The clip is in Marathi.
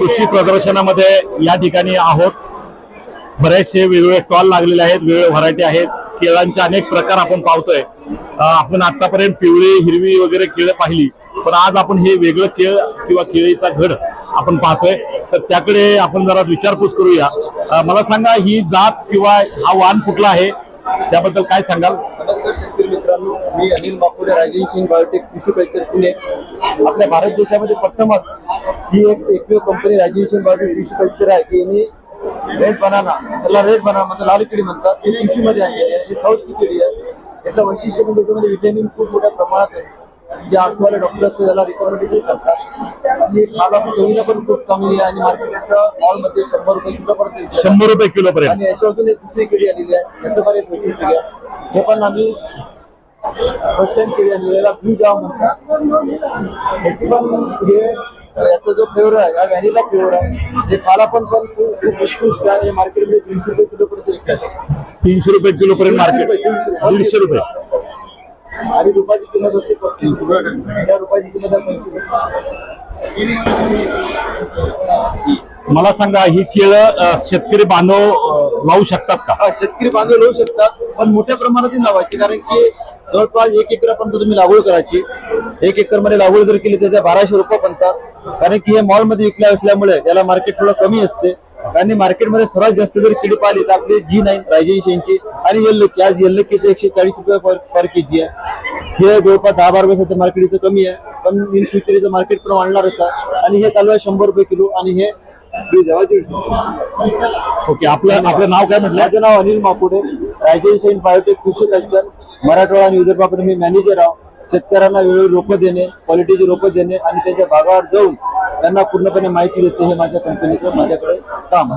कृषी प्रदर्शनामध्ये या ठिकाणी आहोत। बरेचसे वेगवेगळे स्टॉल लागलेले आहेत, वेगवेगळे व्हरायटी आहेत, केळांचे अनेक प्रकार आपण पाहतोय। आपण आतापर्यंत पिवळी हिरवी वगैरे केळं पाहिली, पण आज आपण हे वेगळं केळ किंवा केळीचा घड आपण पाहतोय, तर त्याकडे आपण जरा विचारपूस करूया। मला सांगा, ही जात किंवा हा वाण कुठला आहे, त्याबद्दल काय सांगाल? नमस्कार शेतकरी मित्रांनो, मी अनिल मापुडे, राजेश सिंग बायोटेक कृषी कल्चर पुणे। आपल्या भारत देशामध्ये प्रथमच ही एक एकमेव कंपनी राजेश सिंग बायोटेक कृषी कल्चर आहे की यांनी रेड बनाना, त्याला रेड बनाना म्हणजे लाल केळी म्हणतात, ती कृषीमध्ये आणलेली आहे। ही साऊथ की केळी आहे। याचं वैशिष्ट्य म्हणजे त्याच्यामध्ये व्हिटॅमिन खूप मोठ्या प्रमाणात आहे, जे आठवड्याला डॉक्टर्स त्याला रिकमेंडेशन करतात। आणि खायला चवीला पण खूप चांगली आहे आणि मार्केटच्या मॉलमध्ये 100 रुपये किलो पर्यंत 100 रुपये किलो पर्यंत। आणि याच्या अजून एक दुसरी केळी आलेली आहे, याचं पण एक वैशिष्ट्य आहे, हे पण आम्ही फर्स्ट टाइम केळी आणलेला ब्लू जाम म्हणतात। याची पण हे याचा जो फ्लेवर आहे हा व्हॅनिला फ्लेवर आहे, हे खायला पण खूप उत्कृष्ट आहे। मार्केटमध्ये 300 रुपये किलो पर्यंत विकतात। 300 रुपये किलो पर्यंत मार्केट, 150 रुपये। आणि रुपयाची किंमत असते 35 रुपये, या रुपयाची किंमत आहे 25 रुपये। मला सांगा, ही केळं शेतकरी बांधव लावू शकतात का? हा, शेतकरी बांधव लावू शकतात, पण मोठ्या प्रमाणात लावायची, कारण की जवळपास 1 एकरापर्यंत तुम्ही लागवड करायची। 1 एकर मध्ये लागवड जर केली त्याच्या 1200 रुपये बनतात, कारण की हे मॉल मध्ये विकल्या असल्यामुळे याला मार्केट थोडं कमी असते। आणि मार्केटमध्ये सर्वात जास्त जर केळी पाहिली तर आपली G9 राजेश यांची आणि येल्लो की, आज येल्लो केचं 140 रुपये पर केजी आहे। हे जवळपास 10-12 रुपये सध्या मार्केटचं कमी आहे, पण इन फ्युचरचं मार्केट पण वाढणारच आहे। आणि हे चालू आहे 100 रुपये किलो आणि हे ओके, आपलं नाव काय म्हटलं? माझं नाव अनिल मापुडे, राजेश बायोटेक कृषी कल्चर मराठवाडा आणि विदर्भामध्ये मी मॅनेजर आहोत। शेतकऱ्यांना वेळोवेळी रोपं देणे, क्वालिटीची रोपं देणे आणि त्यांच्या भागावर जाऊन त्यांना पूर्णपणे माहिती देते, हे माझ्या कंपनीचं माझ्याकडे काम आहे।